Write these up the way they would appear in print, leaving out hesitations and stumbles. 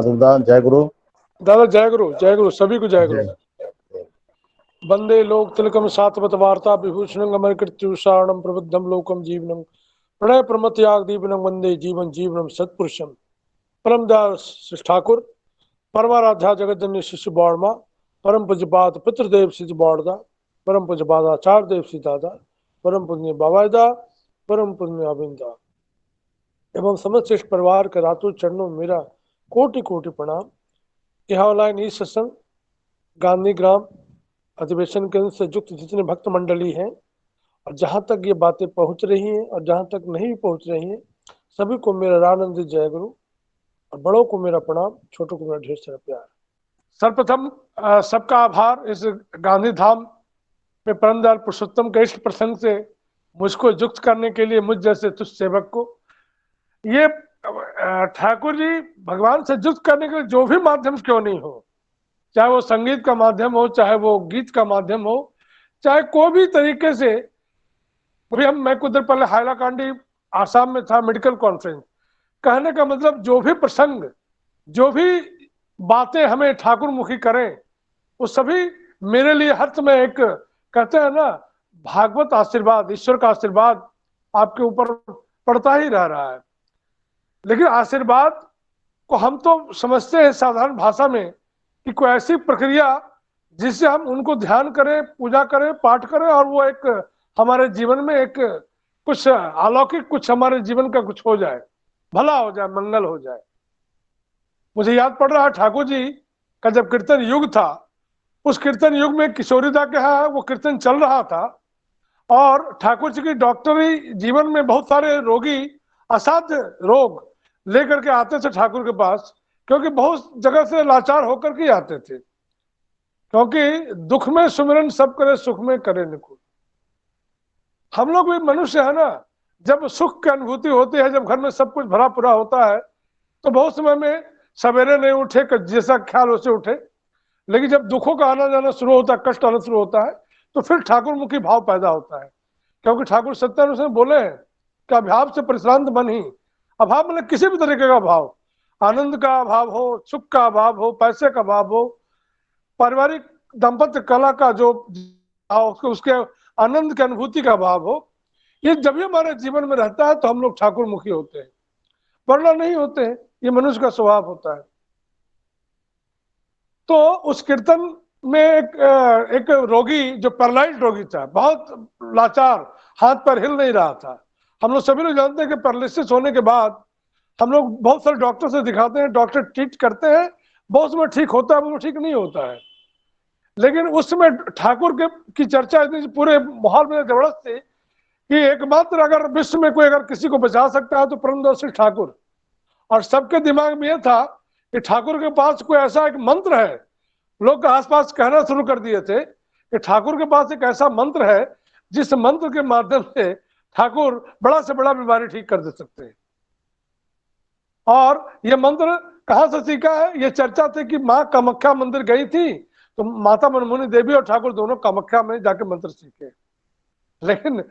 दादा जय गुरु। दादा जय गुरु सभी को जय गुरु। जय। वंदे लोक तिलकम सात्वत वार्ता विभूषणं अमरकृत्यु सारणं प्रबुद्धं लोकम जीवनं प्रणय प्रमथयाग दीपनं वंदे जीवन जीवनम सत्पुरुषम। परमदास ठाकुर परमाराध्या जगतजननी शिष्य बौड़मा परम पूज्यपाद पितृदेव सिद्ध बौड़दा परम पूज्यपाद आचार्य देव सिद्ध दादा परम पुण्य बाबादा परम पुण्य अविंदा एवं समस्त श्रेष्ठ परिवार के रातों चरणों में मेरा कोटि कोटि प्रणाम। यह ऑनलाइन ई सत्संग गांधी ग्राम अधिवेशन केंद्र से युक्त जितने भक्त मंडली हैं और जहां तक ये बातें पहुंच रही हैं और जहां तक नहीं पहुंच रही हैं सभी को मेरा आनंद जय गुरु और बड़ों को मेरा प्रणाम, छोटों को मेरा ढेर सारा प्यार। सर्वप्रथम सबका आभार इस गांधी धाम में परमदयाल पुरुषोत्तम के इस प्रसंग से मुझको युक्त करने के लिए मुझ जैसे तुझ सेवक को ये ठाकुर जी भगवान से युक्त करने के लिए जो भी माध्यम क्यों नहीं हो, चाहे वो संगीत का माध्यम हो, चाहे वो गीत का माध्यम हो, चाहे कोई भी तरीके से। अभी मैं कुछ देर पहले हाइलाकांडी आसाम में था मेडिकल कॉन्फ्रेंस। कहने का मतलब जो भी प्रसंग, जो भी बातें हमें ठाकुर मुखी करें वो सभी मेरे लिए हर समय एक कहते हैं ना भागवत आशीर्वाद, ईश्वर का आशीर्वाद आपके ऊपर पड़ता ही रह रहा है। लेकिन आशीर्वाद को हम तो समझते हैं साधारण भाषा में कि कोई ऐसी प्रक्रिया जिससे हम उनको ध्यान करें, पूजा करें, पाठ करें और वो एक हमारे जीवन में एक कुछ अलौकिक, कुछ हमारे जीवन का कुछ हो जाए, भला हो जाए, मंगल हो जाए। मुझे याद पड़ रहा है ठाकुर जी का जब कीर्तन युग था, उस कीर्तन युग में किशोरीदा के यहाँ वो कीर्तन चल रहा था और ठाकुर जी की डॉक्टरी जीवन में बहुत सारे रोगी असाध्य रोग लेकर के आते थे ठाकुर के पास, क्योंकि बहुत जगह से लाचार होकर के आते थे। क्योंकि दुख में सुमिरन सब करे, सुख में करे निकुल। हम लोग भी मनुष्य है ना, जब सुख की अनुभूति होती है, जब घर में सब कुछ भरा पूरा होता है तो बहुत समय में सवेरे नहीं उठे, जैसा ख्याल वैसे उठे। लेकिन जब दुखों का आना जाना शुरू होता है, कष्ट आना शुरू होता है, तो फिर ठाकुर मुखी भाव पैदा होता है। क्योंकि ठाकुर सत्यानुसार बोले हैं कि अभाव से परिश्रांत मन ही। अभाव मतलब किसी भी तरीके का भाव, आनंद का अभाव हो, सुख का अभाव हो, पैसे का अभाव हो, पारिवारिक दाम्पत्य कला का जो उसके आनंद की अनुभूति का अभाव हो, ये जब भी हमारे जीवन में रहता है तो हम लोग ठाकुर मुखी होते हैं, वरना नहीं होते हैं। ये मनुष्य का स्वभाव होता है। तो उस कीर्तन में एक रोगी जो पैरालाइज रोगी था, बहुत लाचार, हाथ पैर हिल नहीं रहा था। हम लोग सभी लोग जानते हैं कि पैरालिसिस होने के बाद हम लोग बहुत सारे डॉक्टर से दिखाते हैं, डॉक्टर ट्रीट करते हैं, बहुत समय ठीक होता है, बहुत ठीक नहीं होता है। लेकिन उस समय ठाकुर के की चर्चा इतनी पूरे माहौल में जबरदस्त थी कि एकमात्र अगर विश्व में कोई अगर किसी को बचा सकता है तो परमदर्शी ठाकुर। और सबके दिमाग में यह था कि ठाकुर के पास कोई ऐसा एक मंत्र है। लोग आसपास कहना शुरू कर दिए थे कि ठाकुर के पास एक ऐसा मंत्र है जिस मंत्र के माध्यम से ठाकुर बड़ा से बड़ा बीमारी ठीक कर दे सकते हैं। और ये मंत्र कहां से सीखा है? ये चर्चा थी कि माँ कामाख्या मंदिर गई थी तो माता मनमोहनी देवी और ठाकुर दोनों कामाख्या में जाके मंत्र सीखे। लेकिन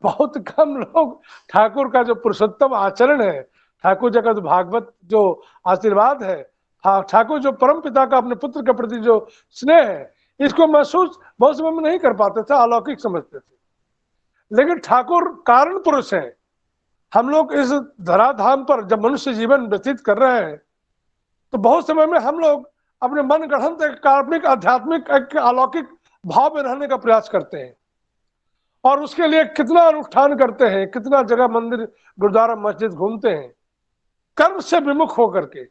बहुत कम लोग ठाकुर का जो पुरुषोत्तम आचरण है, ठाकुर जी का जो भागवत जो आशीर्वाद है, ठाकुर जो परम पिता का अपने पुत्र के प्रति जो स्नेह है, इसको महसूस बहुत समय में नहीं कर पाते थे, अलौकिक समझते थे। लेकिन ठाकुर कारण पुरुष है। हम लोग इस धराधाम पर जब मनुष्य जीवन व्यतीत कर रहे हैं तो बहुत समय में हम लोग अपने मन गढ़ंत एक काल्पनिक आध्यात्मिक एक अलौकिक भाव में रहने का प्रयास करते हैं और उसके लिए कितना अनुष्ठान करते हैं, कितना जगह मंदिर गुरुद्वारा मस्जिद घूमते हैं कर्म से विमुख होकर के।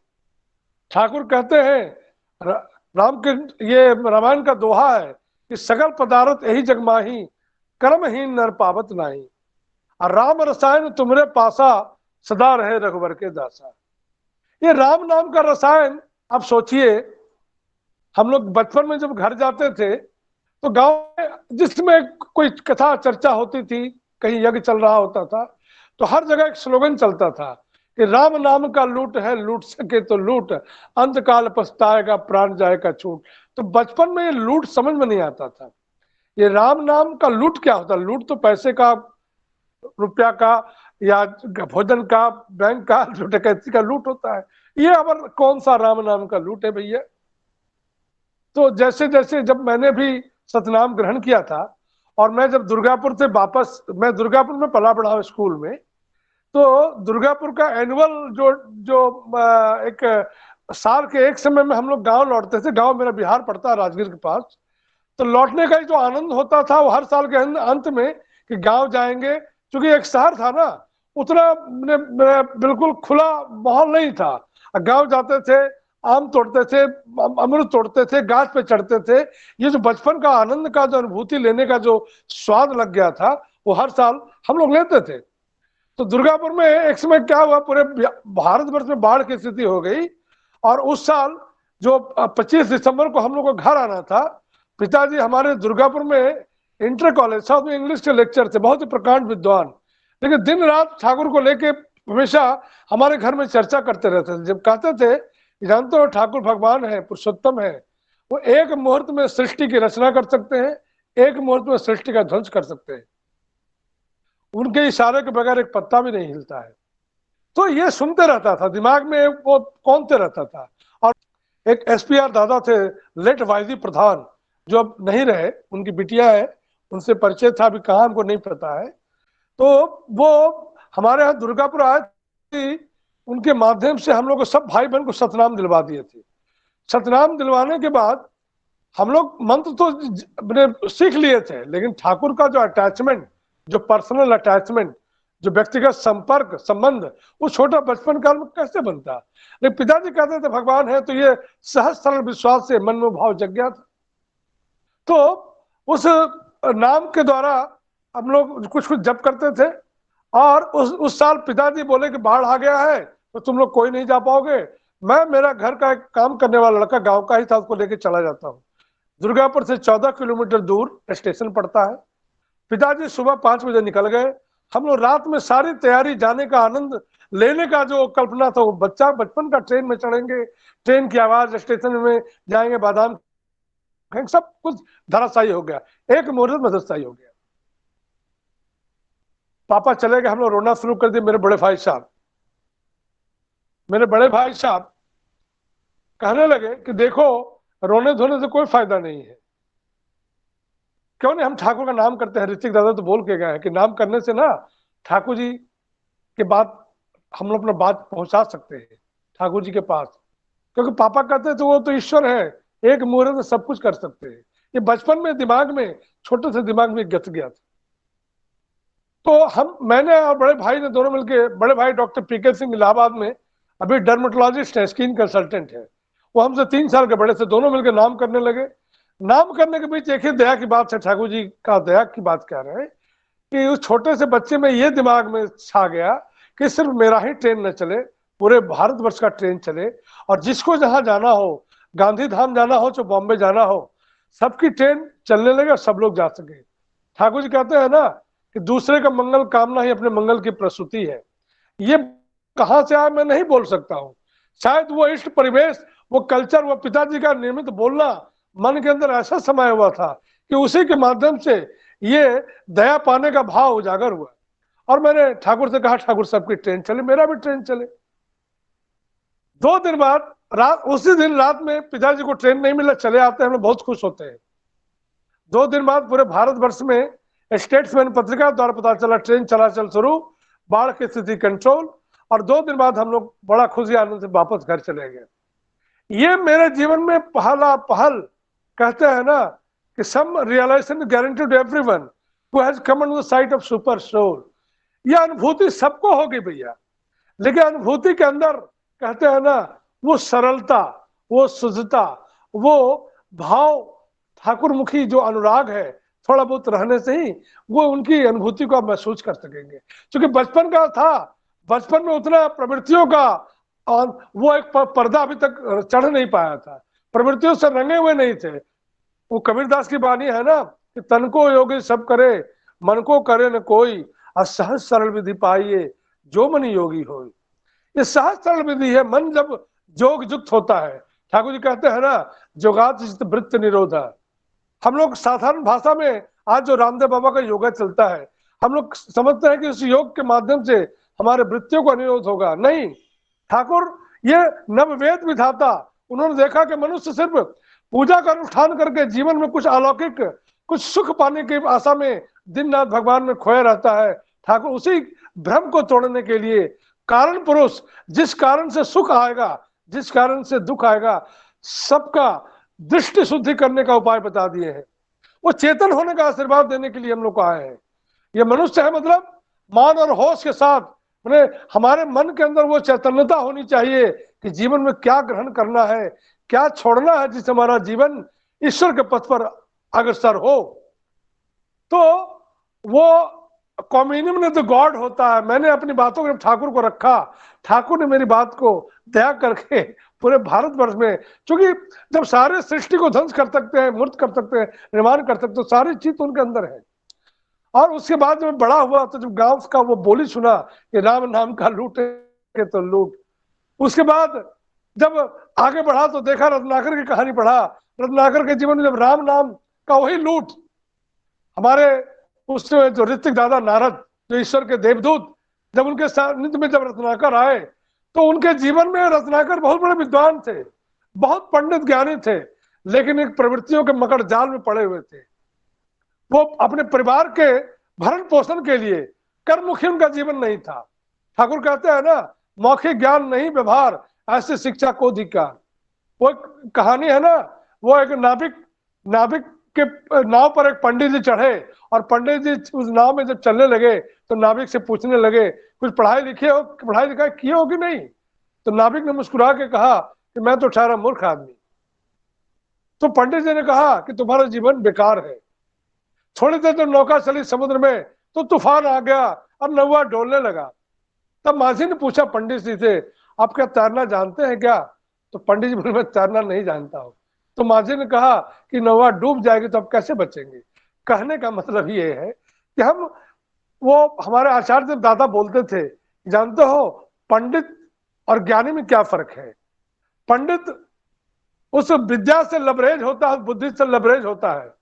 ठाकुर कहते हैं राम के ये रामायण का दोहा है कि सकल पदार्थ यही जगमाही कर्महीन नर पावत नाही और राम रसायन तुमरे पासा सदा रहे रघुवर के दासा। ये राम नाम का रसायन आप सोचिए, हम लोग बचपन में जब घर जाते थे तो गांव में जिसमें कोई कथा चर्चा होती थी, कहीं यज्ञ चल रहा होता था, तो हर जगह एक स्लोगन चलता था कि राम नाम का लूट है, लूट सके तो लूट, अंत काल पछताएगा प्राण जाएगा छूट। तो बचपन में ये लूट समझ में नहीं आता था। ये राम नाम का लूट क्या होता? लूट तो पैसे का, रुपया का, या भोजन का, बैंक का जो डकैती का लूट होता है, ये अब कौन सा राम नाम का लूट है भैया। तो जैसे जैसे जब मैंने भी सतनाम ग्रहण किया था, और मैं जब दुर्गापुर से वापस, मैं दुर्गापुर में पला बढ़ा स्कूल में, तो दुर्गापुर का एनुअल जो जो एक साल के एक समय में हम लोग गांव लौटते थे। गांव मेरा बिहार पड़ता है, राजगीर के पास। तो लौटने का जो आनंद होता था वो हर साल के अंत में, कि गांव जाएंगे। क्योंकि एक शहर था ना, उतना बिल्कुल खुला माहौल नहीं था। गांव जाते थे, आम तोड़ते थे, अमरूद तोड़ते थे, गाछ पे चढ़ते थे। ये जो बचपन का आनंद का जो अनुभूति लेने का जो स्वाद लग गया था, वो हर साल हम लोग लेते थे। तो दुर्गापुर में एक समय क्या हुआ, पूरे भारतवर्ष में बाढ़ की स्थिति हो गई। और उस साल जो 25 दिसंबर को हम लोग को घर आना था, पिताजी हमारे दुर्गापुर में इंटर कॉलेज साउथ में इंग्लिश के लेक्चर थे, बहुत ही प्रकांड विद्वान, लेकिन दिन रात ठाकुर को लेके हमेशा हमारे घर में चर्चा करते रहते थे। जब कहते थे, जानते हो ठाकुर भगवान है, पुरुषोत्तम है, वो एक मुहूर्त में सृष्टि की रचना कर सकते हैं, एक मुहूर्त में सृष्टि का ध्वंस कर सकते हैं, उनके इशारे के बगैर एक पत्ता भी नहीं हिलता है। तो ये सुनते रहता था, दिमाग में वो कौनते रहता था। और एक एसपीआर दादा थे, लेट वाईजी प्रधान, जो अब नहीं रहे, उनकी बिटिया है, उनसे परिचय था, अभी कहाँ हमको नहीं पता है। तो वो हमारे यहाँ दुर्गापुर आए थे, उनके माध्यम से हम लोग को सब भाई बहन को सतनाम दिलवा दिए थे। सतनाम दिलवाने के बाद हम लोग मंत्र तो सीख लिए थे, लेकिन ठाकुर का जो अटैचमेंट, जो पर्सनल अटैचमेंट, जो व्यक्तिगत संपर्क संबंध, वो छोटा बचपन काल में कैसे बनता। लेकिन पिताजी कहते थे भगवान है, तो ये सहज सरल विश्वास से मन में भाव जग गया था। तो उस नाम के द्वारा हम लोग कुछ कुछ जप करते थे। और उस साल पिताजी बोले कि बाढ़ आ गया है, तो तुम लोग कोई नहीं जा पाओगे। मैं, मेरा घर का एक काम करने वाला लड़का गांव का ही था, उसको लेके चला जाता हूँ। दुर्गापुर से 14 किलोमीटर दूर स्टेशन पड़ता है। पिताजी सुबह 5 बजे निकल गए। हम लोग रात में सारी तैयारी, जाने का आनंद लेने का जो कल्पना था, वो बचपन का, ट्रेन में चढ़ेंगे, ट्रेन की आवाज, स्टेशन में जाएंगे, बादाम खाएंगे, सब कुछ धराशायी हो गया, एक मुहूर्त में धराशायी हो गया। पापा चले गए, हम लोग रोना शुरू कर दिए। मेरे बड़े भाई साहब कहने लगे कि देखो, रोने धोने से कोई फायदा नहीं है, क्यों नहीं हम ठाकुर का नाम करते हैं। ऋतिक दादा तो बोल के गए हैं कि नाम करने से ना ठाकुर जी के बात, हम लोग अपना बात पहुंचा सकते हैं ठाकुर जी के पास। क्योंकि पापा कहते थे वो तो ईश्वर है, एक मुहूर्त में सब कुछ कर सकते हैं। ये बचपन में दिमाग में, छोटे से दिमाग में गच गया था। तो मैंने और बड़े भाई ने दोनों मिलके, बड़े भाई डॉक्टर पीके सिंह इलाहाबाद में अभी डर्मेटोलॉजिस्ट है, स्किन कंसल्टेंट है, वो हमसे 3 साल के बड़े से, दोनों मिलकर नाम करने लगे। नाम करने के बीच एक ही दया की बात है, ठाकुर जी का दया की बात कह रहे हैं, कि उस छोटे से बच्चे में ये दिमाग में छा गया कि सिर्फ मेरा ही ट्रेन न चले, पूरे भारतवर्ष का ट्रेन चले, और जिसको जहां जाना हो, गांधी धाम जाना हो, जो बॉम्बे जाना हो, सबकी ट्रेन चलने लगे और सब लोग जा सके। ठाकुर जी कहते हैं ना कि दूसरे का मंगल कामना ही अपने मंगल की प्रसूति है। ये कहां से आया मैं नहीं बोल सकता हूँ, शायद वो इष्ट परिवेश, वो कल्चर, वो पिताजी का नियमित बोलना मन के अंदर ऐसा समाया हुआ था कि उसी के माध्यम से ये दया पाने का भाव उजागर हुआ। और मैंने ठाकुर से कहा, ठाकुर साहब की ट्रेन चले, मेरा भी ट्रेन चले। 2 दिन बाद उसी दिन रात में पिताजी को ट्रेन नहीं मिला, चले आते हैं, हम लोग बहुत खुश होते हैं। 2 दिन बाद पूरे भारतवर्ष में स्टेट्समैन पत्रिका द्वारा पता चला ट्रेन चलाचल शुरू, बाढ़ की स्थिति कंट्रोल, और 2 दिन बाद हम लोग बड़ा खुशी आनंद से वापस घर चले गए। ये मेरे जीवन में पहल कहते हैं ना कि some realization guarantee to everyone who has come on the site of super soul. यह अनुभूति सबको होगी भैया, लेकिन अनुभूति के अंदर कहते हैं ना, वो सरलता, वो शुद्धता, वो भाव, ठाकुर मुखी जो अनुराग है, थोड़ा बहुत रहने से ही वो उनकी अनुभूति को आप महसूस कर सकेंगे। क्योंकि बचपन का था, बचपन में उतना प्रवृत्तियों का, और वो एक पर्दा अभी तक चढ़ नहीं पाया था, प्रवृत्तियों से रंगे हुए नहीं थे। वो कबीरदास की बानी है ना कि तन को योगी सब करे, मन को करे न कोई, असहज सरल विधि पाइए, जो मन योगी हो। ये सहज सरल विधि है, मन जब जोग युक्त होता है। ठाकुर जी कहते हैं ना, जोगात वृत्त निरोधा। हम लोग साधारण भाषा में आज जो रामदेव बाबा का योगा चलता है, हम लोग समझते हैं कि इस योग के माध्यम से हमारे वृत्तियों का निरोध होगा। नहीं, ठाकुर ये नववेद विधाता, उन्होंने देखा कि मनुष्य सिर्फ पूजा का अनुष्ठान करके जीवन में कुछ अलौकिक, कुछ सुख पाने की आशा में दिन रात भगवान में खोया रहता है। ठाकुर उसी भ्रम को तोड़ने के लिए कारण पुरुष, जिस कारण से सुख आएगा, जिस कारण से दुख आएगा, सबका दृष्टि शुद्धि करने का उपाय बता दिए हैं। वो चेतन होने का आशीर्वाद देने के लिए हम लोग आए हैं। ये मनुष्य है, मतलब मान और होश के साथ, मैंने हमारे मन के अंदर वो चैतन्यता होनी चाहिए कि जीवन में क्या ग्रहण करना है, क्या छोड़ना है, जिससे हमारा जीवन ईश्वर के पथ पर अग्रसर हो। तो वो कम्युनियन में तो गॉड होता है। मैंने अपनी बातों को ठाकुर को रखा, ठाकुर ने मेरी बात को दया करके पूरे भारतवर्ष में, क्योंकि जब सारे सृष्टि को ध्वंस कर सकते हैं, मूर्त कर सकते हैं, निर्माण कर सकते हैं, तो सारी चीज उनके अंदर है। और उसके बाद जब बड़ा हुआ तो जब गांव का वो बोली सुना कि राम नाम का लूटे तो लूट, उसके बाद जब आगे बढ़ा तो देखा, रत्नाकर की कहानी पढ़ा, रत्नाकर के जीवन में जब राम नाम का वही लूट, हमारे उसमें जो ऋतिक दादा नारद, जो ईश्वर के देवदूत, जब उनके सानिध्य में जब रत्नाकर आए तो उनके जीवन में रत्नाकर बहुत बड़े विद्वान थे, बहुत पंडित ज्ञानी थे, लेकिन एक प्रवृत्तियों के मकड़ जाल में पड़े हुए थे। वो अपने परिवार के भरण पोषण के लिए कर्ममुखी उनका जीवन नहीं था। ठाकुर कहते हैं ना, मौखिक ज्ञान नहीं व्यवहार, ऐसी शिक्षा को धिक्कार। वो कहानी है ना, वो एक नाविक के नाव पर एक पंडित जी चढ़े, और पंडित जी उस नाव में जब चलने लगे तो नाविक से पूछने लगे, कुछ पढ़ाई लिखाई किए हो कि नहीं? तो नाविक ने मुस्कुरा के कहा कि मैं तो ठहरा मूर्ख आदमी। तो पंडित जी ने कहा कि तुम्हारा जीवन बेकार है। थोड़ी देर जब नौका चली समुद्र में तो तूफान आ गया और नौका डोलने लगा। तब माझी ने पूछा पंडित जी से, आप क्या तैरना जानते हैं क्या? तो पंडित जी बोले, मैं तैरना नहीं जानता हूँ। तो माझी ने कहा कि नौका डूब जाएगी तो आप कैसे बचेंगे? कहने का मतलब ये है कि वो हमारे आचार्य दादा बोलते थे, जानते हो पंडित और ज्ञानी में क्या फर्क है? पंडित उस विद्या से लबरेज होता है, बुद्धि से लबरेज होता है,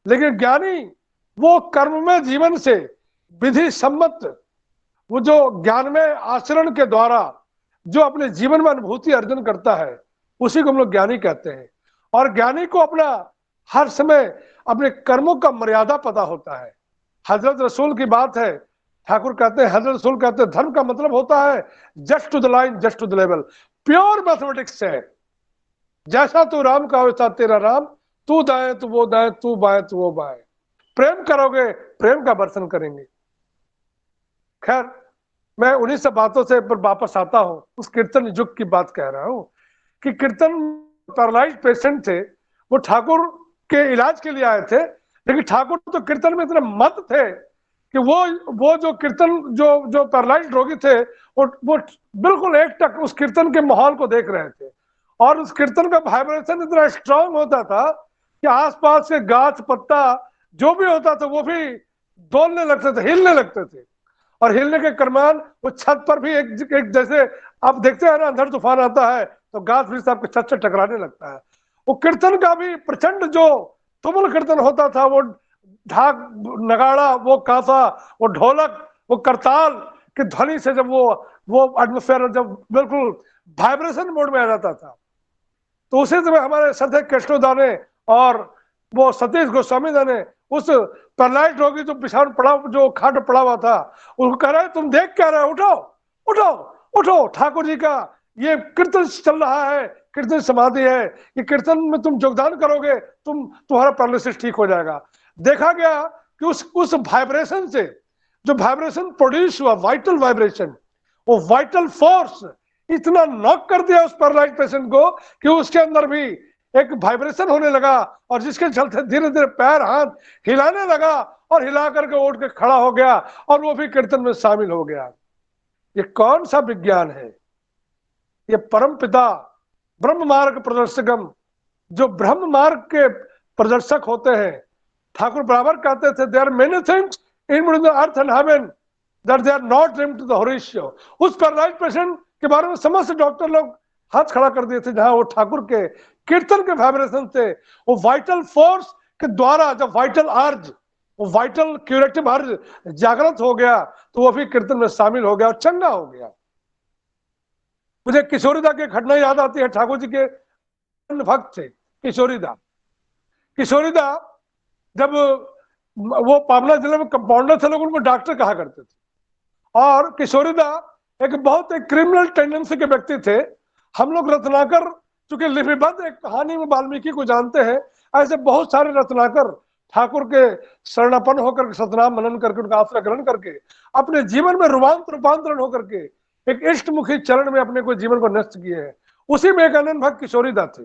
लेकिन ज्ञानी वो कर्म में जीवन से विधि सम्मत, वो जो ज्ञान में आचरण के द्वारा जो अपने जीवन में अनुभूति अर्जन करता है, उसी को हम लोग ज्ञानी कहते हैं। और ज्ञानी को अपना हर समय अपने कर्मों का मर्यादा पता होता है। हजरत रसूल की बात है, ठाकुर कहते हैं, हजरत रसूल कहते हैं, धर्म का मतलब होता है just to the line, just to the level, pure mathematics है। जैसा तू राम का वैसा तेरा राम, तू दाएं तो वो दाएं, तू बाएं तो वो बाएं। प्रेम करोगे, प्रेम का वर्षन करेंगे। खैर, मैं उन्हीं सब बातों से पर वापस आता हूं, उस कीर्तन युग की बात कह रहा हूं कि कीर्तन पैरालाइज्ड पेशेंट थे, वो ठाकुर के इलाज के लिए आए थे, लेकिन ठाकुर तो कीर्तन में इतने मत थे कि वो जो कीर्तन जो पैरालाइज्ड रोगी थे, वो बिल्कुल एकटक उस कीर्तन के माहौल को देख रहे थे। और उस कीर्तन का वाइब्रेशन इतना स्ट्रांग होता था कि आसपास के गाछ पत्ता जो भी होता था वो भी डोलने लगते थे, हिलने लगते थे। और हिलने के कर्मान वो छत पर भी एक जैसे आप देखते हैं ना, अंधड़ तूफान आता है तो गाछ भी आपके छत से टकराने लगता है। वो कीर्तन का भी प्रचंड जो तुमुल कीर्तन होता था, वो ढाक नगाड़ा, वो कासा, वो ढोलक, वो करताल की ध्वनि से जब वो एटमोस्फेयर जब बिल्कुल वाइब्रेशन मोड में आ जाता था, तो उसी समय हमारे सत्य कृष्णदा ने और वो सतीश गोस्वामी ने उस पैरालाइज्ड रोगी जो बिछावन पड़ा, जो खाट पड़ा हुआ था, उनको कह रहे, तुम देख क्या रहे, उठो उठो उठो, ठाकुर जी का ये कीर्तन चल रहा है, कीर्तन समाधि है, ये कीर्तन में तुम योगदान करोगे, तुम्हारा पैरालिसिस ठीक हो जाएगा। देखा गया कि उस वाइब्रेशन से जो वाइब्रेशन प्रोड्यूस हुआ, वाइटल वाइब्रेशन, वो वाइटल फोर्स इतना नॉक कर दिया उस पैरालाइज्ड पेशेंट को कि उसके अंदर भी एक वाइब्रेशन होने लगा, और जिसके चलते धीरे धीरे पैर हाथ हिलाने लगा, और हिला करके उठ के खड़ा हो गया, और वो भी कीर्तन में शामिल हो गया। ये कौन सा विज्ञान है? ये परम पिता ब्रह्म मार्ग प्रदर्शकम, जो ब्रह्म मार्ग के प्रदर्शक होते हैं। ठाकुर बराबर कहते थे, there are many things in between the earth and heaven that they are not limited to the Horatio. उस पैरालाइज्ड पेशेंट के बारे में समस्त डॉक्टर लोग हाथ खड़ा कर दिए थे, जहां वो ठाकुर के कीर्तन के वाइब्रेशन से, वो वाइटल फोर्स के द्वारा, जब वाइटल अर्ज वो वाइटल क्यूरेटिव हर जागृत हो गया, तो वो भी कीर्तन में शामिल हो गया और चंगा हो गया। मुझे किशोरीदा की घटना याद आती है। ठाकुर जी के भक्त थे किशोरीदा। किशोरीदा जब वो पावना जिले में कंपाउंडर थे, लोग उनको डॉक्टर कहा करते थे। और किशोरीदा एक बहुत एक क्रिमिनल टेंडेंसी के व्यक्ति थे। हम लोग रत्नाकर चूंकि लिपिबद्ध एक कहानी में वाल्मीकि को जानते हैं, ऐसे बहुत सारे रत्नाकर ठाकुर के शरणापन्न होकर सतनाम मनन करके उनका आश्रय ग्रहण करके अपने जीवन में रूपांतरण होकर के एक इष्टमुखी चरण में अपने को जीवन को नष्ट किए हैं। उसी में एक अनंत भक्त किशोरीदा थे।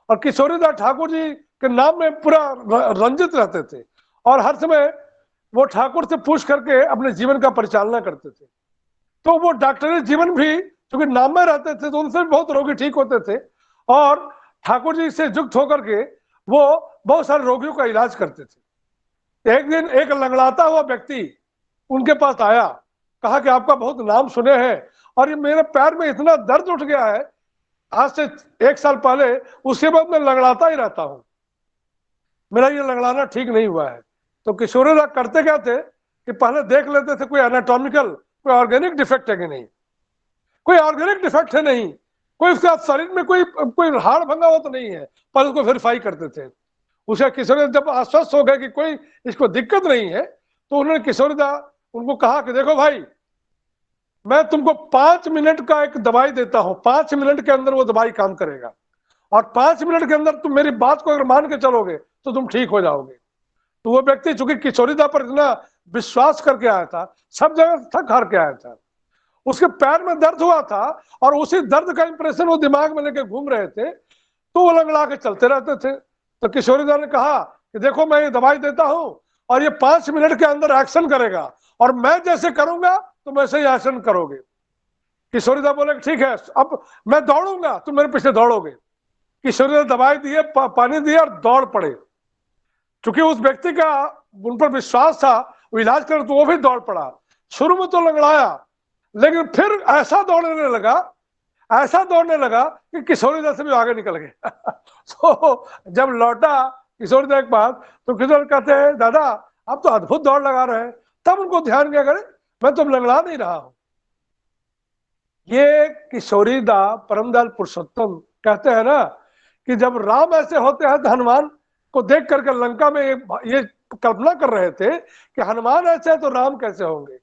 और किशोरीदा ठाकुर जी के नाम में पूरा रंजित रहते थे और हर समय वो ठाकुर से पूछ करके अपने जीवन का परिचालना करते थे। तो वो डॉक्टरी जीवन भी क्योंकि नाम में रहते थे, तो उनसे भी बहुत रोगी ठीक होते थे और ठाकुर जी से युक्त होकर के वो बहुत सारे रोगियों का इलाज करते थे। एक दिन एक लंगड़ाता हुआ व्यक्ति उनके पास आया, कहा कि आपका बहुत नाम सुने हैं और ये मेरे पैर में इतना दर्द उठ गया है, आज से 1 साल पहले, उसके बाद मैं लंगड़ाता ही रहता हूं, मेरा ये लंगड़ाना ठीक नहीं हुआ है। तो किशोरीदा करते क्या थे कि पहले देख लेते थे कोई एनाटॉमिकल, कोई ऑर्गेनिक डिफेक्ट है कि नहीं, कोई ऑर्गेनिक डिफेक्ट है नहीं, कोई उसका शरीर में कोई हाड़ भंगा हो तो नहीं है, पर उसको वेरीफाई करते थे। उसका किशोरीदा जब आश्वस्त हो गए कि कोई इसको दिक्कत नहीं है, तो उन्होंने किशोरीदा उनको कहा कि देखो भाई, मैं तुमको 5 मिनट का एक दवाई देता हूं, 5 मिनट के अंदर वो दवाई काम करेगा और 5 मिनट के अंदर तुम मेरी बात को अगर मान के चलोगे तो तुम ठीक हो जाओगे। तो वो व्यक्ति चूंकि किशोरीदा पर इतना विश्वास करके आया था, सब जगह थक हार के आया था, उसके पैर में दर्द हुआ था और उसी दर्द का इंप्रेशन वो दिमाग में लेके घूम रहे थे, तो वो लंगड़ा के चलते रहते थे। तो किशोरीदा ने कहा कि देखो मैं ये दवाई देता हूं और ये 5 मिनट के अंदर एक्शन करेगा और मैं जैसे करूंगा तुम वैसे ही एक्शन करोगे। किशोरीदा बोले ठीक है, अब मैं दौड़ूंगा, तुम मेरे पीछे दौड़ोगे। किशोरीदा दवाई दिए, पानी दिया और दौड़ पड़े। क्योंकि उस व्यक्ति का उन पर विश्वास था, वो इलाज कर, तो वो भी दौड़ पड़ा। शुरू में तो लंगड़ाया, लेकिन फिर ऐसा दौड़ने लगा कि किशोरीदा से भी आगे निकल गए। तो जब लौटा किशोरीदा के पास, तो किशोर कहते हैं दादा आप तो अद्भुत दौड़ लगा रहे हैं। तब उनको ध्यान गया, करे मैं तो लंगड़ा नहीं रहा हूं। ये किशोरीदा परमदयाल पुरुषोत्तम कहते हैं ना कि जब राम ऐसे होते हैं तो हनुमान को देख करके लंका में ये कल्पना कर रहे थे कि हनुमान ऐसे है तो राम कैसे होंगे।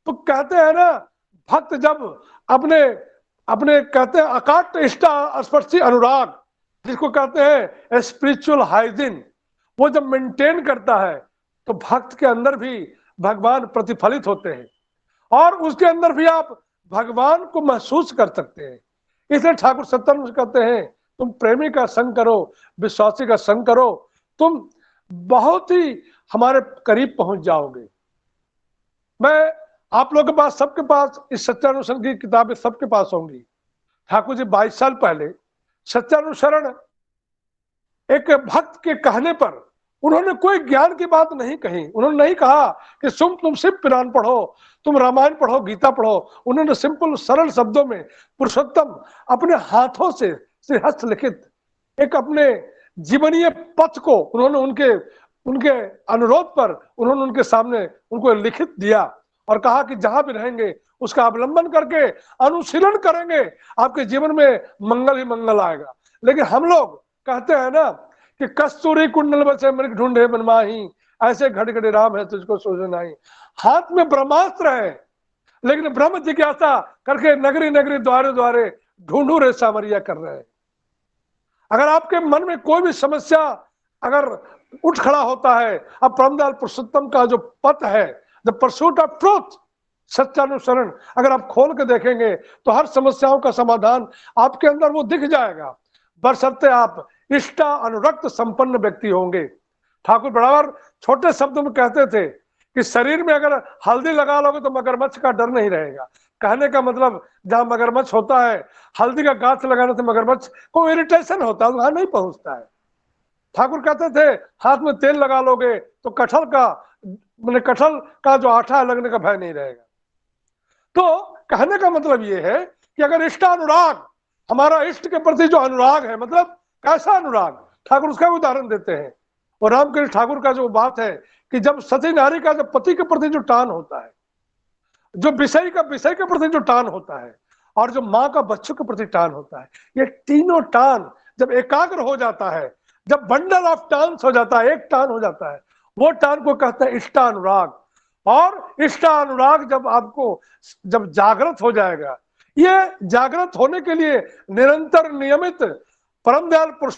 तो कहते हैं ना, भक्त जब अपने अपने कहते हैं अकाट इष्टा स्पर्शी अनुराग, जिसको कहते हैं स्पिरिचुअल हाइजीन, वो जब मेंटेन करता है तो भक्त के अंदर भी भगवान प्रतिफलित होते हैं और उसके अंदर भी आप भगवान को महसूस कर सकते हैं। इसलिए ठाकुर सत्यानंद कहते हैं तुम प्रेमी का संग करो, विश्वासी का संग करो, तुम बहुत ही हमारे करीब पहुंच जाओगे। मैं आप लोग के पास, सबके पास इस सत्यानुसरण की किताबें सबके पास होंगी। ठाकुर जी 22 साल पहले सत्यानुसरण एक भक्त के कहने पर उन्होंने कोई ज्ञान की बात नहीं कही। उन्होंने नहीं कहा कि तुम शिव पुराण पढ़ो, तुम रामायण पढ़ो, गीता पढ़ो। उन्होंने सिंपल सरल शब्दों में पुरुषोत्तम अपने हाथों से हस्तलिखित एक अपने जीवनीय पथ को उन्होंने उनके अनुरोध पर उन्होंने उनके सामने उनको लिखित दिया और कहा कि जहां भी रहेंगे उसका अवलंबन करके अनुशीलन करेंगे, आपके जीवन में मंगल ही मंगल आएगा। लेकिन हम लोग कहते हैं ना कि कस्तूरी कुंडल बसे मृग ढूंढे बनमाही, ऐसे घड़घड़े राम है तुझको सोझे नहीं। हाथ में ब्रह्मास्त्र है, लेकिन ब्रह्म जिज्ञासा करके नगरी नगरी द्वारे द्वारे ढूंढू रे सामरिया कर रहे हैं। अगर आपके मन में कोई भी समस्या अगर उठ खड़ा होता है, अब परमदयाल पुरुषोत्तम का जो पथ है, द परसूट ऑफ ट्रूथ, सत्यानुसरण, अगर आप खोल के देखेंगे तो हर समस्याओं का समाधान आपके अंदर वो दिख जाएगा, बशर्ते आप इष्टा अनुरक्त संपन्न व्यक्ति होंगे। ठाकुर बराबर छोटे शब्दों में कहते थे कि शरीर में अगर हल्दी लगा लोगे तो मगरमच्छ का डर नहीं रहेगा। कहने का मतलब जहां मगरमच्छ होता है, हल्दी का गाछ लगाने से मगरमच्छ को इरिटेशन होता है, वहां नहीं पहुंचता है। ठाकुर कहते थे हाथ में तेल लगा लोगे तो कटहल का जो आटा है लगने का भय नहीं रहेगा। तो कहने का मतलब ये है कि अगर इष्टानुराग, हमारा इष्ट के प्रति जो अनुराग है, मतलब कैसा अनुराग, ठाकुर उसका उदाहरण देते हैं। और रामकृष्ण ठाकुर का जो बात है कि जब सती नारी का जब पति के प्रति जो टान होता है, जो विषय के प्रति जो टान होता है, और जो माँ का बच्चों के प्रति टान होता है, ये तीनों टान जब एकाग्र हो जाता है, जब बंडल ऑफ टान्स हो जाता है, एक टान हो जाता है, वो टान को कहते हैं इष्टानुराग। और इष्टानुराग जब आपको जब जागृत हो जाएगा, ये जागृत होने के लिए निरंतर नियमित परम दयाल पुरुष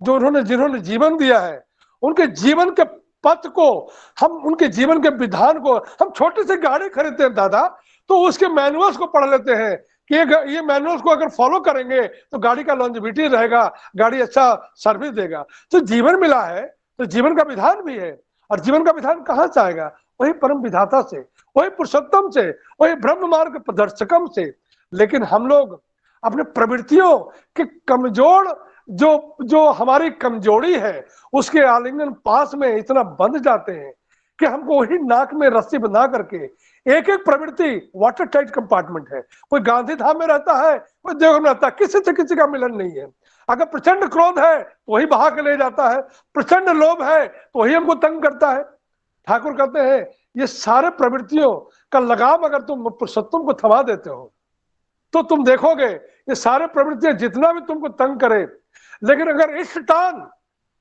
जो जिन्होंने जीवन दिया है, उनके जीवन के पथ को, हम उनके जीवन के विधान को, हम छोटे से गाड़ी खरीदते हैं दादा, तो उसके मैनुअल्स को पढ़ लेते हैं कि ये मैनुअल्स को अगर फॉलो करेंगे तो गाड़ी का लॉन्जिविटी रहेगा, गाड़ी अच्छा सर्विस देगा। तो जीवन मिला है तो जीवन का विधान भी है, और जीवन का विधान कहाँ से आएगा? वही परम विधाता से, वही पुरुषोत्तम से, वही ब्रह्म मार्ग प्रदर्शकम से। लेकिन हम लोग अपने प्रवृत्तियों के कमजोर जो जो हमारी कमजोरी है, उसके आलिंगन पास में इतना बंध जाते हैं कि हमको वही नाक में रस्सी बंधा करके एक एक प्रवृत्ति वाटर टाइट कंपार्टमेंट है। कोई गांधी धाम में रहता है, कोई देवघर में रहता है, किसी से किसी का मिलन नहीं है। अगर प्रचंड क्रोध है तो वही बहा के ले जाता है, प्रचंड लोभ है तो वही हमको तंग करता है। ठाकुर कहते हैं ये सारे प्रवृत्तियों का लगाम अगर तुम पुरुषोत्तम को थमा देते हो तो तुम देखोगे ये सारे प्रवृत्तियां जितना भी तुमको तंग करे, लेकिन अगर इस टान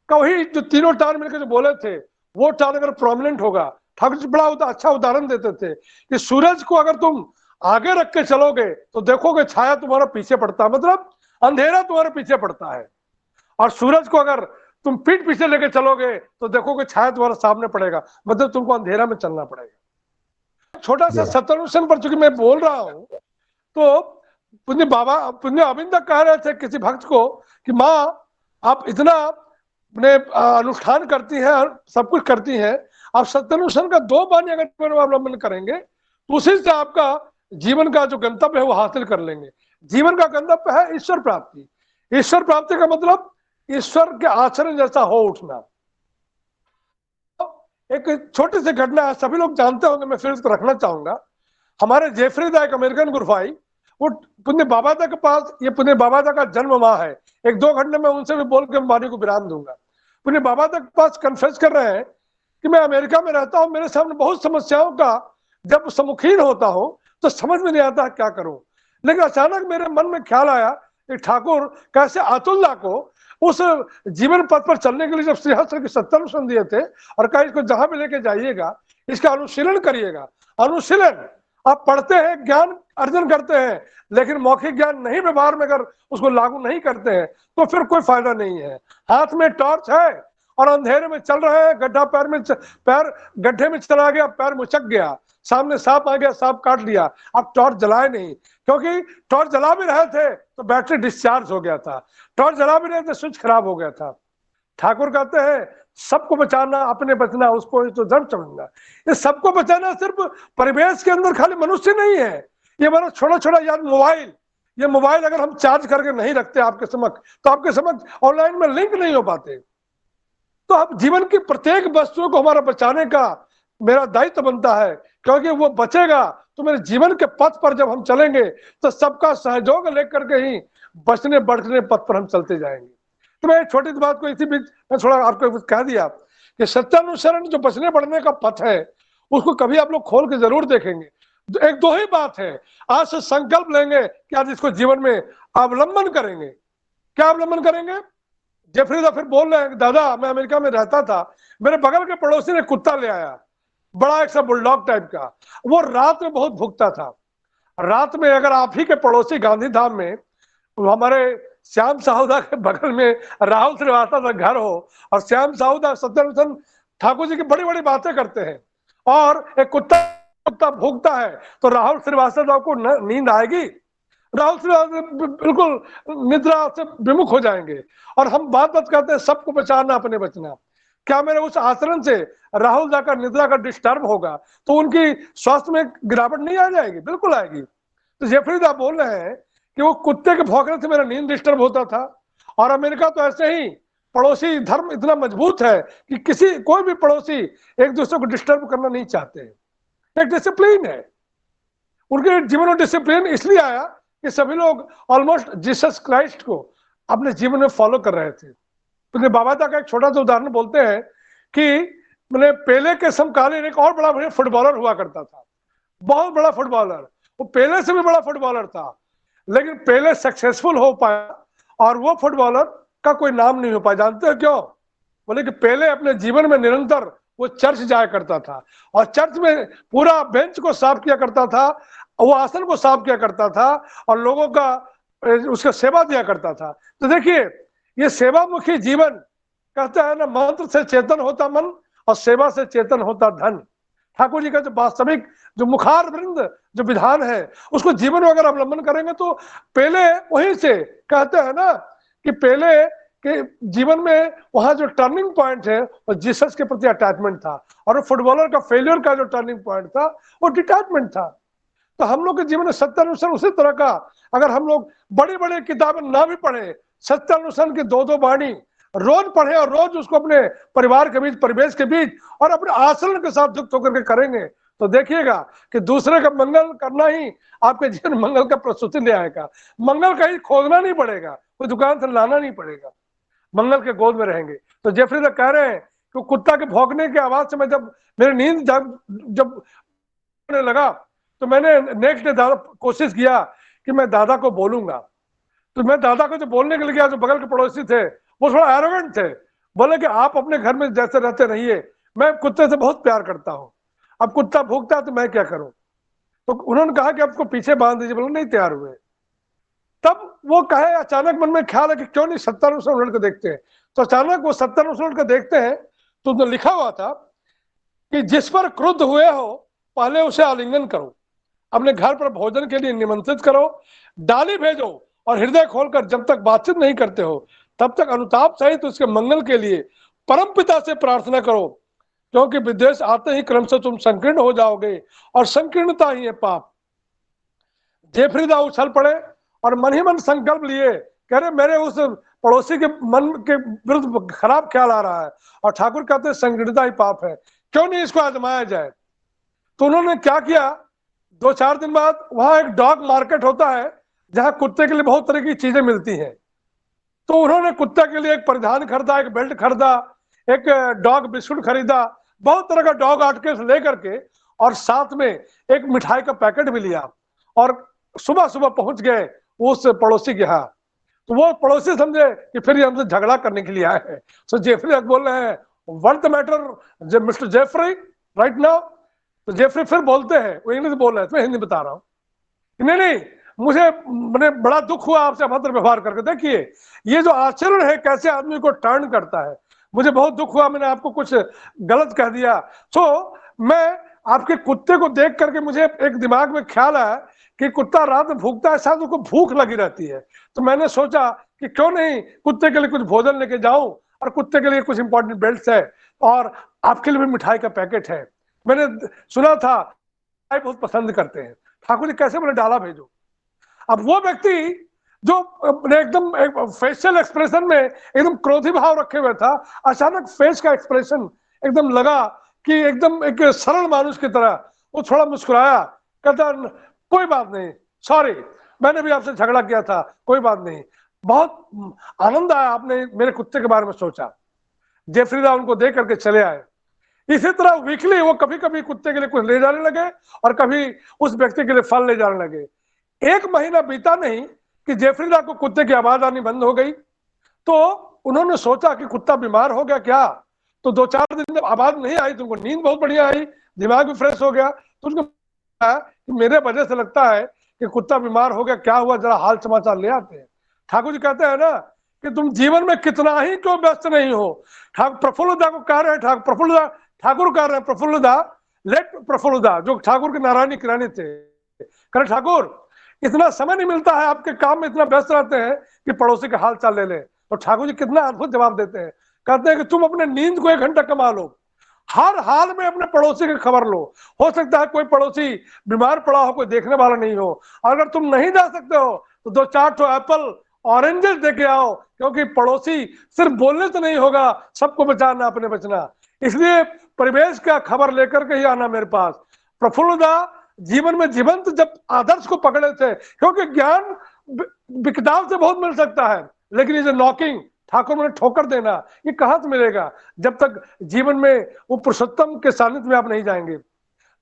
का वही जो तीनों टान मिलकर जो बोले थे, वो टान अगर प्रोमिनेंट होगा, ठाकुर जी बड़ा अच्छा उदाहरण देते थे कि सूरज को अगर तुम आगे रख के चलोगे तो देखोगे छाया तुम्हारा पीछे पड़ता है, मतलब अंधेरा तुम्हारे पीछे पड़ता है। और सूरज को अगर तुम पीठ पीछे लेके चलोगे तो देखोगे छाया तुम्हारा सामने पड़ेगा, मतलब तुमको अंधेरा में चलना पड़ेगा। छोटा सा सत्यानुष्ठान पर चूंकि मैं बोल रहा हूं, तो पुण्य अविंद कह रहे थे किसी भक्त को कि माँ आप इतना अपने अनुष्ठान करती हैं, सब कुछ करती हैं, आप सत्यानुष्ठान का 2 बानी अगर अवलंबन करेंगे तो उसी से आपका जीवन का जो गंतव्य है वो हासिल कर लेंगे। जीवन का गंतव्य है ईश्वर प्राप्ति। ईश्वर प्राप्ति का मतलब ईश्वर के आचरण जैसा हो उठना। एक छोटी सी घटना है, सभी लोग जानते होंगे, मैं फिर इसको रखना चाहूंगा। हमारे जेफरी दा एक अमेरिकन गुरुभाई, वो पुण्य बाबादा के पास, ये पुण्य बाबादा का जन्म वहां है, 1-2 घंटे में उनसे भी बोल के वाणी को विराम दूंगा। पुण्य बाबादा के पास कन्फेस कर रहे हैं कि मैं अमेरिका में रहता हूँ, मेरे सामने बहुत समस्याओं का जब सम्मुखीन होता हूँ तो समझ में नहीं आता क्या करूं। लेकिन अचानक मेरे मन में ख्याल आया कि ठाकुर कैसे अतुल्ला को उस जीवन पथ पर चलने के लिए जब श्रीहस्त्र के सत्यानुष्ठान दिए थे और कहा इसको जहां भी लेके जाइएगा इसका अनुशीलन करिएगा। अनुशीलन आप पढ़ते हैं, ज्ञान अर्जन करते हैं, लेकिन मौखिक ज्ञान नहीं व्यवहार में अगर उसको लागू नहीं करते हैं तो फिर कोई फायदा नहीं है। हाथ में टॉर्च है और अंधेरे में चल रहे हैं, गड्ढा पैर गड्ढे में चला गया, पैर मुचक गया, सामने सांप आ गया, सांप काट लिया, आप टॉर्च जलाए नहीं, क्योंकि टॉर्च जला भी रहे थे तो बैटरी डिस्चार्ज हो गया था, टॉर्च जला भी रहे थे स्विच खराब हो गया था। ठाकुर कहते हैं सबको बचाना अपने बचना उसको तो जड़ चढ़ूंगा। ये सबको बचाना सिर्फ परिवेश के अंदर खाली मनुष्य नहीं है, ये हमारा छोटा छोटा याद मोबाइल, ये मोबाइल अगर हम चार्ज करके नहीं रखते आपके समक्ष तो आपके समक्ष ऑनलाइन में लिंक नहीं हो पाते। तो अब जीवन की प्रत्येक वस्तु को हमारा बचाने का मेरा दायित्व बनता है, क्योंकि वो बचेगा तो मेरे जीवन के पथ पर जब हम चलेंगे तो सबका सहयोग लेकर के ही बचने बढ़ने पथ पर हम चलते जाएंगे। तो मैं छोटी बात को इसी बीच मैं थोड़ा आपको कह दिया कि सत्यानुसरण जो बचने बढ़ने का पथ है उसको कभी आप लोग खोल के जरूर देखेंगे। 1-2 ही बात है, आज से संकल्प लेंगे कि आज इसको जीवन में अवलंबन करेंगे। क्या अवलंबन करेंगे? जेफरी दा फिर बोल रहे हैं दादा मैं अमेरिका में रहता था, मेरे बगल के पड़ोसी ने कुत्ता ले आया, बड़ा एक सा बुलडॉग टाइप का, वो रात में बहुत भुगता था। रात में अगर आप ही के पड़ोसी गांधी धाम में हमारे श्याम साहूदा के बगल में राहुल श्रीवास्तव का घर हो और श्याम साहूदा सत्यानुष्ठान ठाकुर जी की बड़ी बड़ी बातें करते हैं और एक कुत्ता भूखता है तो राहुल श्रीवास्तव को नींद आएगी? राहुल श्रीवास्तव बिल्कुल निद्रा से विमुख हो जाएंगे। और हम बात कहते हैं सबको बचाना अपने बचना, क्या मेरे उस आचरण से राहुल दा का निद्रा का डिस्टर्ब होगा तो उनकी स्वास्थ्य में गिरावट नहीं आ जाएगी? बिल्कुल आएगी। तो जेफरी दा बोल रहे हैं कि वो कुत्ते के भौंकने से मेरा नींद डिस्टर्ब होता था। और अमेरिका तो ऐसे ही पड़ोसी धर्म इतना मजबूत है कि कोई भी पड़ोसी एक दूसरे को डिस्टर्ब करना नहीं चाहते। एक डिसिप्लिन है उनके जीवन में। डिसिप्लिन इसलिए आया कि सभी लोग ऑलमोस्ट जीसस क्राइस्ट को अपने जीवन में फॉलो कर रहे थे। तो बाबा का एक छोटा सा उदाहरण बोलते हैं कि मैंने पेले के समकालीन एक और बड़ा फुटबॉलर हुआ करता था, बहुत बड़ा फुटबॉलर, वो पेले से भी बड़ा फुटबॉलर था, लेकिन पेले सक्सेसफुल हो पाया और वो फुटबॉलर का कोई नाम नहीं हो पाया। जानते हो क्यों? बोले कि पेले अपने जीवन में निरंतर वो चर्च जाया करता था और चर्च में पूरा बेंच को साफ किया करता था, वो आसन को साफ किया करता था और लोगों का उसका सेवा दिया करता था। तो देखिए ये सेवामुखी जीवन, कहता है ना, मंत्र से चेतन होता मन और सेवा से चेतन होता धन। ठाकुर जी का जो वास्तविक जो मुखार वृंद जो विधान है उसको जीवन में अगर अवलंबन करेंगे तो पेले वहीं से कहते हैं ना कि पेले के जीवन में वहां जो टर्निंग पॉइंट है वो जीसस के प्रति अटैचमेंट था और फुटबॉलर का फेलियर का जो टर्निंग पॉइंट था वो डिटैचमेंट था। तो हम लोग के जीवन में सत्यानुशासन उसी तरह का, अगर हम लोग बड़ी बड़ी किताबें ना भी पढ़े, सत्यानुशासन की दो वाणी रोज पढ़े और रोज उसको अपने परिवार के बीच, परिवेश के बीच और अपने आचरण के साथ युक्त होकर के करेंगे तो देखिएगा कि दूसरे का मंगल करना ही आपके जीवन मंगल का प्रस्तुति ले आएगा। मंगल कहीं खोजना नहीं पड़ेगा, कोई दुकान से लाना नहीं पड़ेगा, मंगल के गोद में रहेंगे। तो जेफरी तक कह रहे हैं कि कुत्ता के भौंकने की आवाज से मैं जब मेरी नींद जब लगा तो मैंने नेक्स्ट डे कोशिश किया कि मैं दादा को बोलूंगा। तो मैं दादा को जो बोलने के लिए गया, जो बगल के पड़ोसी थे वो थोड़ा एरोगेंट थे, बोले कि आप अपने घर में जैसे रहते रहिए, मैं कुत्ते से बहुत प्यार करता हूँ, अब कुत्ता भूखता है तो मैं क्या करूं। तो उन्होंने कहा कि आपको पीछे बांध दीजिए, बोले नहीं तैयार हुए। तब वो कहे, अचानक मन में ख्याल है कि क्यों नहीं सत्यानुशासन उलट के देखते हैं। तो अचानक वो सत्यानुशासन उलट के देखते हैं तो उसमें लिखा हुआ था कि जिस पर क्रुद्ध हुए हो पहले उसे आलिंगन करो, अपने घर पर भोजन के लिए निमंत्रित करो, डाली भेजो और हृदय खोलकर जब तक बातचीत नहीं करते हो तब तक अनुताप सहित उसके मंगल के लिए परम पिता से प्रार्थना करो, क्योंकि विद्वेष आते ही क्रम से तुम संकीर्ण हो जाओगे और संकीर्णता ही है पाप। जेफरीदा उछल पड़े और मन ही मन संकल्प लिए, कह रहे मेरे उस पड़ोसी के मन के विरुद्ध खराब ख्याल आ रहा है और ठाकुर कहते हैं संकीर्णता ही पाप है, क्यों नहीं इसको आजमाया जाए। तो उन्होंने क्या किया, 2-4 दिन बाद वहां एक डॉग मार्केट होता है जहां कुत्ते के लिए बहुत तरह की चीजें मिलती हैं। तो उन्होंने कुत्ते के लिए एक परिधान खरीदा, एक बेल्ट खरीदा, एक डॉग बिस्कुट खरीदा, बहुत तरह का डॉग आर्टिकल्स लेकर के और साथ में एक मिठाई का पैकेट भी लिया और सुबह सुबह पहुंच गए उस पड़ोसी के यहाँ। तो वो पड़ोसी समझे कि फिर ये हमसे झगड़ा करने के लिए आए हैं। सो जेफरी बोल रहे हैं, what the matter mister Jeffrey right now. तो जेफरी फिर बोलते हैं, वो इंग्लिश बोल रहे हैं, मैं हिंदी बता रहा हूँ, नहीं नहीं मुझे मैंने बड़ा दुख हुआ आपसे अभद्र व्यवहार करके। देखिए ये जो आचरण है कैसे आदमी को टर्न करता है, मुझे बहुत दुख हुआ, मैंने आपको कुछ गलत कह दिया। सो मैं आपके कुत्ते को देख करके मुझे एक दिमाग में ख्याल आया कि कुत्ता रात में भूखता है, शायद उसको भूख लगी रहती है, तो मैंने सोचा कि क्यों नहीं कुत्ते के लिए कुछ भोजन लेके जाऊं और कुत्ते के लिए कुछ इंपॉर्टेंट बेल्ट है और आपके लिए भी मिठाई का पैकेट है। मैंने सुना था बहुत पसंद करते हैं, ठाकुर जी कैसे मैंने डाला भेजो। अब वो व्यक्ति जो एकदम एक फेशियल एक्सप्रेशन में एकदम क्रोधी भाव रखे हुए था, अचानक फेस का एक्सप्रेशन एकदम लगा कि एकदम एक सरल मानुष की तरह वो थोड़ा मुस्कुराया, कहता कोई बात नहीं, सॉरी मैंने भी आपसे झगड़ा किया था, कोई बात नहीं, बहुत आनंद आया आपने मेरे कुत्ते के बारे में सोचा। जेफरीदा उनको देख करके चले आए। इसी तरह वीकली वो कभी कभी कुत्ते के लिए कुछ ले जाने लगे और कभी उस व्यक्ति के लिए फल ले जाने लगे। 1 महीना बीता नहीं कि जेफरीदा को कुत्ते की आवाज आनी बंद हो गई। तो उन्होंने सोचा कि कुत्ता बीमार हो गया क्या। तो 2-4 दिन जब आवाज नहीं आई तो उनको नींद बहुत बढ़िया आई, दिमाग भी फ्रेश हो गया। तो उनको कि मेरे वजह से लगता है कि कुत्ता बीमार हो गया, क्या हुआ जरा हाल समाचार ले आते हैं। ठाकुर जी कहते हैं ना कि तुम जीवन में कितना ही क्यों व्यस्त नहीं हो। ठाकुर प्रफुल्लदा को कह रहे हैं, ठाकुर कह रहे हैं प्रफुल्लदा, लेट प्रफुल्लदा जो ठाकुर के नारायणी किरानी थे, कह ठाकुर इतना समय नहीं मिलता है, आपके काम में इतना व्यस्त रहते हैं कि पड़ोसी का हाल चाल ले ले। और ठाकुर जी कितना अद्भुत जवाब देते हैं, कहते हैं कि तुम अपने नींद को 1 घंटा कमा लो, हर हाल में अपने पड़ोसी की खबर लो। हो सकता है कोई पड़ोसी बीमार पड़ा हो, कोई देखने वाला नहीं हो, अगर तुम नहीं जा सकते हो तो 2-4 ठो एप्पल ऑरेंजेस दे के आओ, क्योंकि पड़ोसी सिर्फ बोलने से नहीं होगा, सबको बचाना अपने बचना, इसलिए परिवेश का खबर लेकर के ही आना मेरे पास। प्रफुल्लदा जीवन में जीवंत जब आदर्श को पकड़े थे, क्योंकि ज्ञान किताब से बहुत मिल सकता है, लेकिन ये जो नॉकिंग ठाकुर मैंने ठोकर देना, ये कहाँ से मिलेगा जब तक जीवन में वो पुरुषोत्तम के सानिध्य में आप नहीं जाएंगे।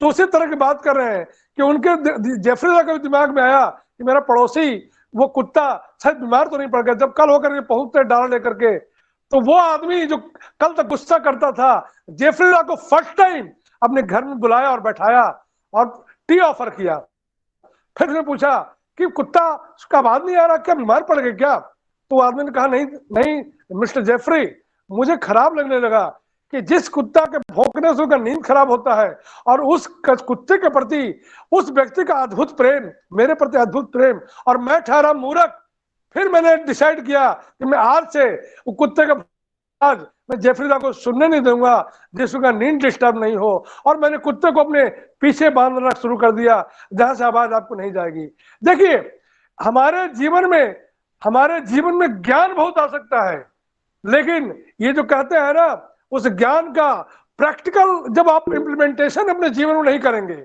तो उसी तरह की बात कर रहे हैं कि उनके जेफरी का दिमाग में आया कि मेरा पड़ोसी वो कुत्ता शायद बीमार तो नहीं पड़ गया, जब कल होकर के पहुंचते डाला लेकर के, तो वो आदमी जो कल तक गुस्सा करता था, जेफरी को फर्स्ट टाइम अपने घर में बुलाया और बैठाया और टी ऑफर किया। फिर उसने पूछा कि कुत्ता उसका आवाज नहीं आ रहा, क्या बीमार पड़ गए क्या? तो आदमी ने कहा नहीं नहीं मिस्टर जेफरी, मुझे खराब लगने लगा कि जिस कुत्ता के भौंकने से उसका नींद खराब होता है और उस कुत्ते के प्रति उस व्यक्ति का अद्भुत प्रेम, मेरे प्रति अद्भुत प्रेम, और मैं ठहरा मूर्ख। फिर मैंने डिसाइड किया कि मैं आज से वो कुत्ते का आज मैं जेफरीदा को सुनने नहीं दूंगा जिसका नींद डिस्टर्ब नहीं हो, और मैंने कुत्ते को अपने पीछे बांधना शुरू कर दिया जहां से आवाज आपको नहीं जाएगी। देखिए हमारे जीवन में ज्ञान बहुत आ सकता है, लेकिन ये जो कहते हैं ना, उस ज्ञान का प्रैक्टिकल जब आप इम्प्लीमेंटेशन अपने जीवन में नहीं करेंगे,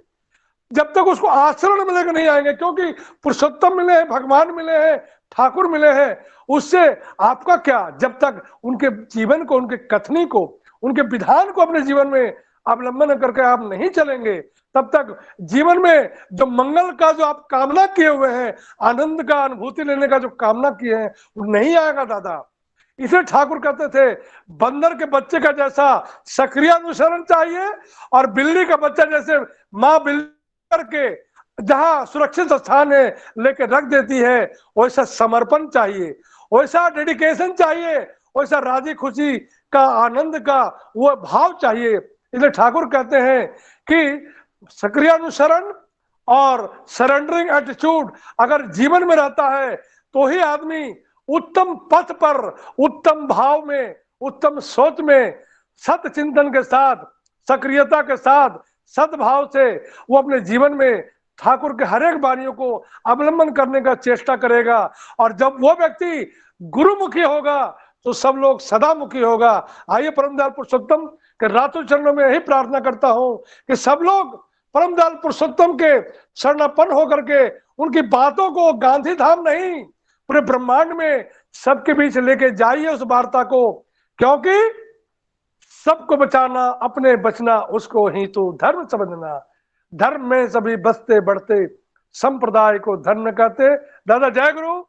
जब तक उसको आचरण में लेकर नहीं आएंगे, क्योंकि पुरुषोत्तम मिले हैं, भगवान मिले हैं, ठाकुर मिले हैं, उससे आपका क्या, जब तक उनके जीवन को, उनके कथनी को, उनके विधान को अपने जीवन में अवलंबन करके आप नहीं चलेंगे, तब तक जीवन में जो मंगल का जो आप कामना किए हुए हैं, आनंद का अनुभूति लेने का जो कामना किए हैं, वो नहीं आएगा दादा। इसे ठाकुर कहते थे बंदर के बच्चे का जैसा सक्रिय अनुसरण चाहिए, और बिल्ली का बच्चा जैसे माँ बिल्ली करके जहां सुरक्षित स्थान है लेके रख देती है, वैसा समर्पण चाहिए, वैसा डेडिकेशन चाहिए, वैसा राजी खुशी का, आनंद का वो भाव चाहिए। इसलिए ठाकुर कहते हैं कि सक्रिय अनुसरण और सरेंडरिंग एटीट्यूड अगर जीवन में रहता है तो ही आदमी उत्तम पथ पर, उत्तम भाव में, उत्तम सोच में, सत चिंतन के साथ, सक्रियता के साथ, सद्भाव से वो अपने जीवन में ठाकुर के हर एक वाणियों को अवलंबन करने का चेष्टा करेगा। और जब वो व्यक्ति गुरुमुखी होगा तो सब लोग सदामुखी होगा। आइए परमदयाल पुरुषोत्तम के रातों चरणों में यही प्रार्थना करता हूं कि सब लोग परमदयाल पुरुषोत्तम के शरणापन्न होकर के उनकी बातों को गांधी धाम नहीं, पूरे ब्रह्मांड में सबके बीच लेके जाइए उस वार्ता को, क्योंकि सबको बचाना अपने बचना उसको ही तो धर्म समझना, धर्म में सभी बसते बढ़ते संप्रदाय को धर्म कहते। दादा जय गुरु।